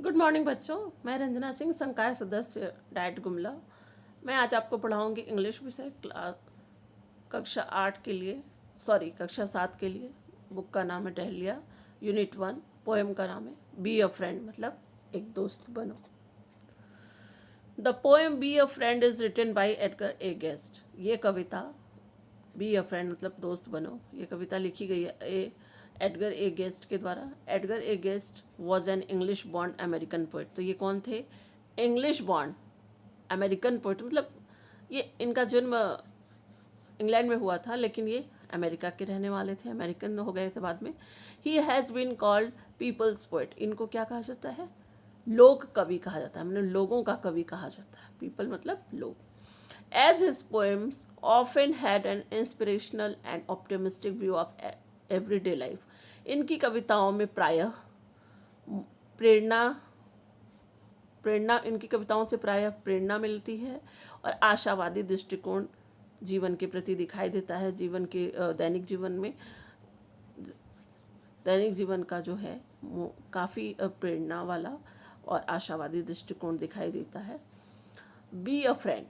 Good morning बच्चों, मैं रंजना सिंह, संकाय सदस्य डाइट गुमला। मैं आज आपको पढ़ाऊंगी इंग्लिश विषय कक्षा 8 के लिए, कक्षा 7 के लिए। बुक का नाम है टहलिया, यूनिट 1। पोएम का नाम है बी अ फ्रेंड, मतलब एक दोस्त बनो। The poem be a friend is written by Edgar A Guest. ये कविता बी अ फ्रेंड मतलब दोस्त बनो, ये कविता लिखी गई है एडगर ए गेस्ट के द्वारा। Edgar A guest was an English born American poet. तो ये कौन थे? इंग्लिश बॉर्न अमेरिकन पोइट, मतलब ये इनका जन्म इंग्लैंड में हुआ था, लेकिन ये अमेरिका के रहने वाले थे, अमेरिकन हो गए थे बाद में। He has been called people's poet. इनको क्या कहा जाता है? लोक कवि कहा जाता है, मतलब लोगों का कवि कहा जाता है। पीपल मतलब लोग। As his poems often had an inspirational and optimistic view of everyday life. इनकी कविताओं में प्रायः प्रेरणा इनकी कविताओं से प्रायः प्रेरणा मिलती है और आशावादी दृष्टिकोण जीवन के प्रति दिखाई देता है। जीवन के दैनिक जीवन का जो है वो काफ़ी प्रेरणा वाला और आशावादी दृष्टिकोण दिखाई देता है। बी अ फ्रेंड,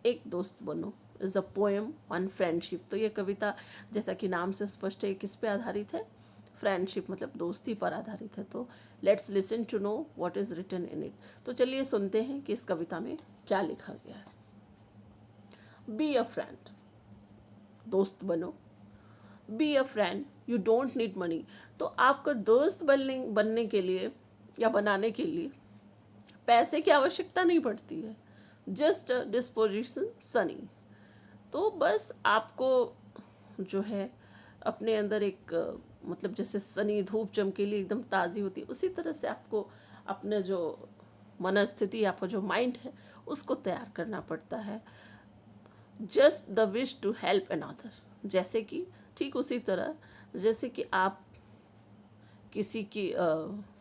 एक दोस्त बनो, is a poem on friendship. तो ये कविता जैसा कि नाम से स्पष्ट है, किस पे आधारित है? फ्रेंडशिप मतलब दोस्ती पर आधारित है। तो let's listen to know what is written in it. तो चलिए सुनते हैं कि इस कविता में क्या लिखा गया है। बी अ फ्रेंड, दोस्त बनो। B a friend, you don't need money. तो आपको दोस्त बनने के लिए या बनाने के लिए पैसे की आवश्यकता नहीं पड़ती है। Just disposition Sunny. तो बस आपको जो है अपने अंदर एक मतलब जैसे सनी धूप चमकीली एकदम ताज़ी होती है, उसी तरह से आपको अपने जो मनस्थिति, आपका जो माइंड है, उसको तैयार करना पड़ता है। Just the wish to help another, जैसे कि ठीक उसी तरह जैसे कि आप किसी की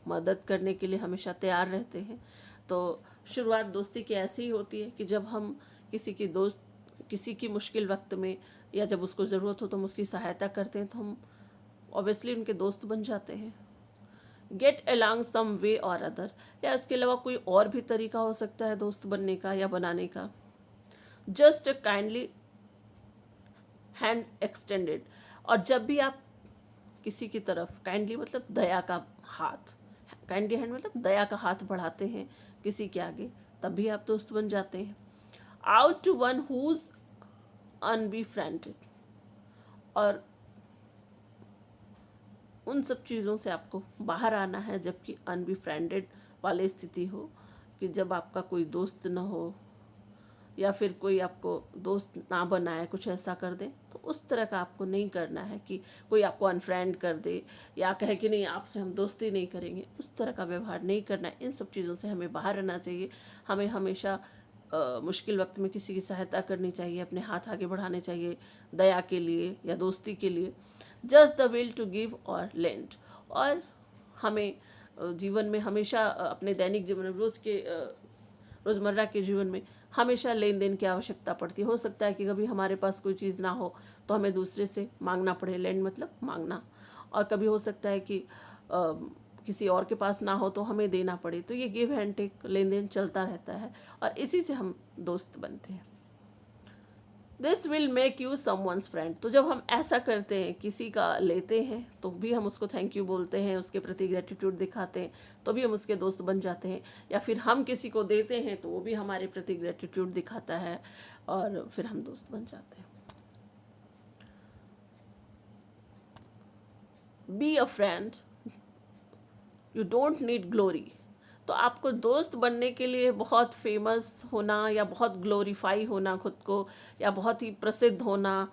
मदद करने के लिए हमेशा तैयार रहते हैं। तो शुरुआत दोस्ती की ऐसी ही होती है कि जब हम किसी की मुश्किल वक्त में या जब उसको ज़रूरत हो तो हम उसकी सहायता करते हैं, तो हम ऑब्वियसली उनके दोस्त बन जाते हैं। गेट अलॉन्ग सम वे और अदर, या इसके अलावा कोई और भी तरीका हो सकता है दोस्त बनने का या बनाने का। जस्ट काइंडली हैंड एक्सटेंडेड, और जब भी आप किसी की तरफ, काइंडली मतलब दया का हाथ, काइंडली हैंड मतलब दया का हाथ बढ़ाते हैं किसी के आगे, तब भी आप दोस्त बन जाते हैं। आउट टू वन हुज अनबीफ्रेंडेड, और उन सब चीज़ों से आपको बाहर आना है जबकि अनबीफ्रेंडेड वाली स्थिति हो, कि जब आपका कोई दोस्त न हो या फिर कोई आपको दोस्त ना बनाए, कुछ ऐसा कर दे, तो उस तरह का आपको नहीं करना है कि कोई आपको अनफ्रेंड कर दे या कहे कि नहीं आपसे हम दोस्ती नहीं करेंगे। उस तरह का व्यवहार नहीं करना है। इन सब चीज़ों से हमें बाहर रहना चाहिए। हमें हमेशा मुश्किल वक्त में किसी की सहायता करनी चाहिए, अपने हाथ आगे बढ़ाने चाहिए दया के लिए या दोस्ती के लिए। Just the will to give और लेंड, और हमें जीवन में हमेशा अपने दैनिक जीवन में रोज़मर्रा के जीवन में हमेशा लेन देन की आवश्यकता पड़ती है। हो सकता है कि कभी हमारे पास कोई चीज़ ना हो तो हमें दूसरे से मांगना पड़े, लैंड मतलब मांगना, और कभी हो सकता है कि किसी और के पास ना हो तो हमें देना पड़े। तो ये गिव एंड टेक, लेन देन चलता रहता है और इसी से हम दोस्त बनते हैं। This will make you someone's friend. तो जब हम ऐसा करते हैं, किसी का लेते हैं तो भी हम उसको थैंक यू बोलते हैं, उसके प्रति ग्रेटिट्यूड दिखाते हैं, तो भी हम उसके दोस्त बन जाते हैं। या फिर हम किसी को देते हैं तो वो भी हमारे प्रति ग्रेटिट्यूड दिखाता है और फिर हम दोस्त बन जाते हैं। B a friend, you don't need glory. तो आपको दोस्त बनने के लिए बहुत फेमस होना या बहुत ग्लोरीफाई होना खुद को, या बहुत ही प्रसिद्ध होना,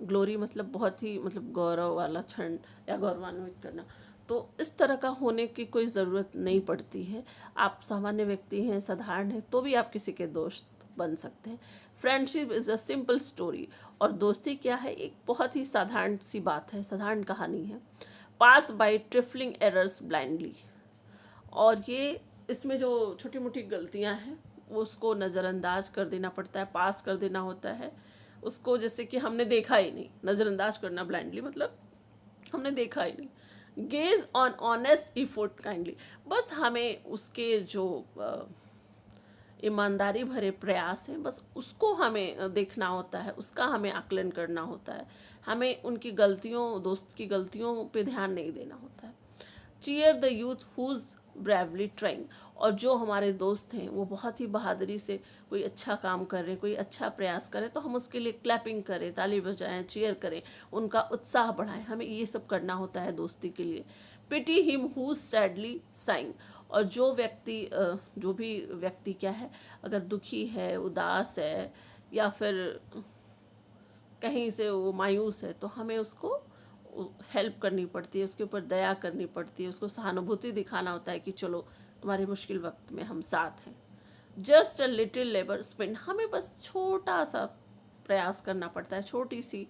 ग्लोरी मतलब बहुत ही मतलब गौरव वाला क्षण या गौरवान्वित करना, तो इस तरह का होने की कोई ज़रूरत नहीं पड़ती है। आप सामान्य व्यक्ति हैं, साधारण हैं, तो भी आप किसी के दोस्त बन सकते हैं। Friendship is a simple story, और दोस्ती क्या है? एक बहुत ही साधारण सी बात है, साधारण कहानी है। पास बाय ट्रिफलिंग एरर्स ब्लाइंडली, और ये इसमें जो छोटी मोटी गलतियां हैं उसको नज़रअंदाज कर देना पड़ता है, पास कर देना होता है उसको, जैसे कि हमने देखा ही नहीं। नज़रअंदाज करना ब्लाइंडली मतलब हमने देखा ही नहीं, gauge on honest effort kindly, बस हमें उसके जो ईमानदारी भरे प्रयास हैं बस उसको हमें देखना होता है, उसका हमें आकलन करना होता है, हमें उनकी गलतियों, दोस्त की गलतियों पे ध्यान नहीं देना होता है। Cheer the youth who's bravely trying, और जो हमारे दोस्त हैं वो बहुत ही बहादुरी से कोई अच्छा काम कर रहे हैं, कोई अच्छा प्रयास करें तो हम उसके लिए क्लैपिंग करें, ताली बजाएं, चीयर करें, उनका उत्साह बढ़ाएं, हमें ये सब करना होता है दोस्ती के लिए। Pity him whose sadly saying, और जो भी व्यक्ति क्या है, अगर दुखी है, उदास है, या फिर कहीं से वो मायूस है, तो हमें उसको हेल्प करनी पड़ती है, उसके ऊपर दया करनी पड़ती है, उसको सहानुभूति दिखाना होता है कि चलो तुम्हारे मुश्किल वक्त में हम साथ हैं। Just a little labour spend, हमें बस छोटा सा प्रयास करना पड़ता है, छोटी सी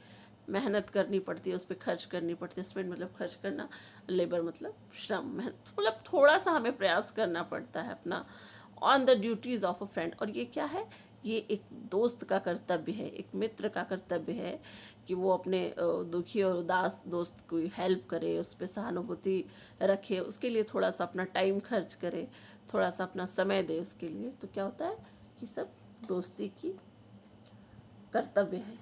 मेहनत करनी पड़ती है, उस पर खर्च करनी पड़ती है। स्पेंड मतलब खर्च करना, लेबर मतलब श्रम, मेहनत मतलब थोड़ा सा हमें प्रयास करना पड़ता है अपना, on the duties of a friend. और ये क्या है, ये एक दोस्त का कर्तव्य है, एक मित्र का कर्तव्य है कि वो अपने दुखी और उदास दोस्त को हेल्प करे, उस पर सहानुभूति रखे, उसके लिए थोड़ा सा अपना टाइम खर्च करे, थोड़ा सा अपना समय दे उसके लिए। तो क्या होता है कि सब दोस्ती की कर्तव्य है।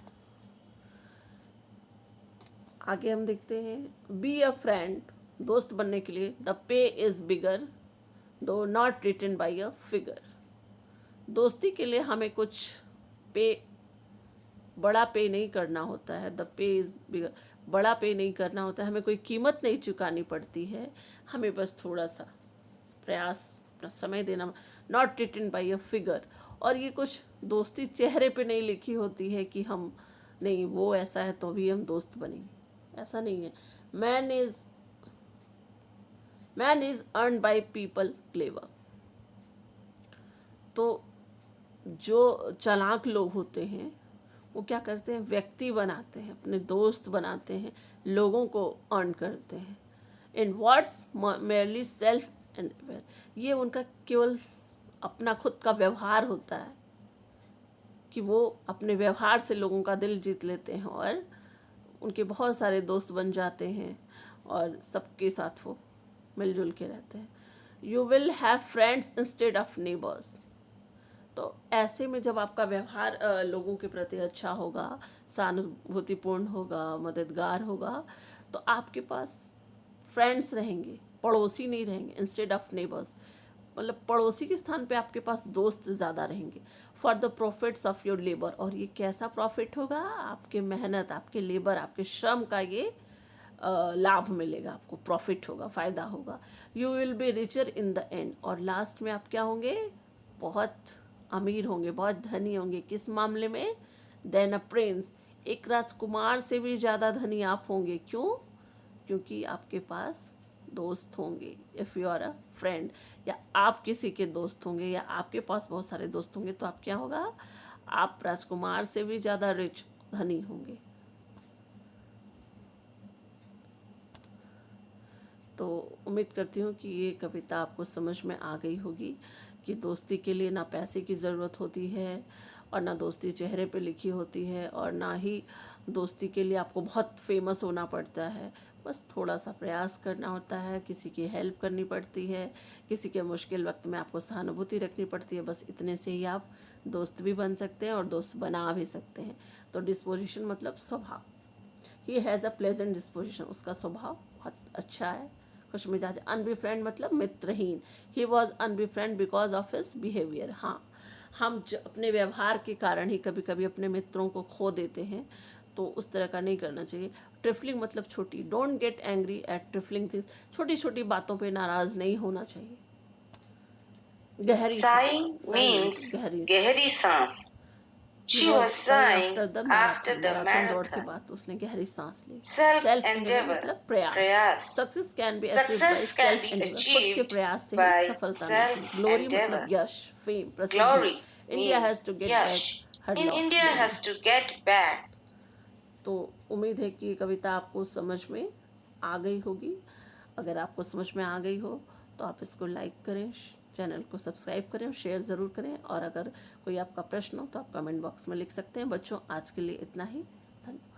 आगे हम देखते हैं, बी अ फ्रेंड, दोस्त बनने के लिए the pay is bigger though not written by a figure. दोस्ती के लिए हमें कुछ बड़ा पे नहीं करना होता है, द पे इज बिगर, बड़ा पे नहीं करना होता है, हमें कोई कीमत नहीं चुकानी पड़ती है, हमें बस थोड़ा सा प्रयास, अपना समय देना, not written by a figure. और ये कुछ दोस्ती चेहरे पे नहीं लिखी होती है कि हम नहीं वो ऐसा है तो भी हम दोस्त बनेंगे, ऐसा नहीं है। Man is earn by people clever. तो जो चालाक लोग होते हैं वो क्या करते हैं, व्यक्ति बनाते हैं, अपने दोस्त बनाते हैं, लोगों को अर्न करते हैं। इन वर्ड्स मेयरली सेल्फ एंड, ये उनका केवल अपना खुद का व्यवहार होता है कि वो अपने व्यवहार से लोगों का दिल जीत लेते हैं और उनके बहुत सारे दोस्त बन जाते हैं और सबके साथ वो मिलजुल के रहते हैं। You will have friends instead of neighbours. तो ऐसे में जब आपका व्यवहार लोगों के प्रति अच्छा होगा, सहानुभूतिपूर्ण होगा, मददगार होगा, तो आपके पास फ्रेंड्स रहेंगे, पड़ोसी नहीं रहेंगे। इंस्टेड ऑफ नेबर्स मतलब पड़ोसी के स्थान पे आपके पास दोस्त ज़्यादा रहेंगे। For the profits of your labour, और ये कैसा प्रॉफिट होगा, आपके मेहनत, आपके लेबर, आपके श्रम का ये लाभ मिलेगा, आपको प्रॉफिट होगा, फ़ायदा होगा। You will be richer in the end, और लास्ट में आप क्या होंगे, बहुत अमीर होंगे, बहुत धनी होंगे। किस मामले में, देन अ प्रिंस, एक राजकुमार से भी ज़्यादा धनी आप होंगे। क्यों, क्योंकि आपके पास दोस्त होंगे। If you are a friend, या आप किसी के दोस्त होंगे, या आपके पास बहुत सारे दोस्त होंगे, तो आप क्या होगा, आप राजकुमार से भी ज़्यादा रिच, धनी होंगे। तो उम्मीद करती हूँ कि ये कविता आपको समझ में आ गई होगी कि दोस्ती के लिए ना पैसे की ज़रूरत होती है, और ना दोस्ती चेहरे पे लिखी होती है, और ना ही दोस्ती के लिए आपको बहुत फेमस होना पड़ता है। बस थोड़ा सा प्रयास करना होता है, किसी की हेल्प करनी पड़ती है, किसी के मुश्किल वक्त में आपको सहानुभूति रखनी पड़ती है। बस इतने से ही आप दोस्त भी बन सकते हैं और दोस्त बना भी सकते हैं। तो डिस्पोजिशन मतलब स्वभाव, he has a pleasant disposition, उसका स्वभाव बहुत अच्छा है, खुश मिजाज। अनबिफ्रेंड मतलब मित्रहीन, he was unbefriended because of his behaviour. हाँ, हम अपने व्यवहार के कारण ही कभी कभी अपने मित्रों को खो देते हैं, तो उस तरह का नहीं करना चाहिए। ट्रिफलिंग मतलब छोटी, don't get angry at trifling things, छोटी छोटी बातों पे नाराज नहीं होना चाहिए। गहरी Sighing means गहरी गहरी सांस. He She was was sighing sighing after the after marathon. the marathon दौड़ के marathon. बाद उसने गहरी सांस ली। Self सेल्फ एंडेवर endeavor, मतलब प्रयास। prayas. Success can be achieve by Success can self be Endeavour, खुद के achieved प्रयास से ही by सफलता मिलती है। self ग्लोरी मतलब endeavor. यश, फेम, प्रसिद्धि। Glory India has means to get back yash. हर In lost India glory. has to get back. तो उम्मीद है कि ये कविता आपको समझ में आ गई होगी। अगर आपको समझ में आ गई हो तो आप इसको लाइक करें, चैनल को सब्सक्राइब करें, शेयर ज़रूर करें, और अगर कोई आपका प्रश्न हो तो आप कमेंट बॉक्स में लिख सकते हैं। बच्चों, आज के लिए इतना ही, धन्यवाद।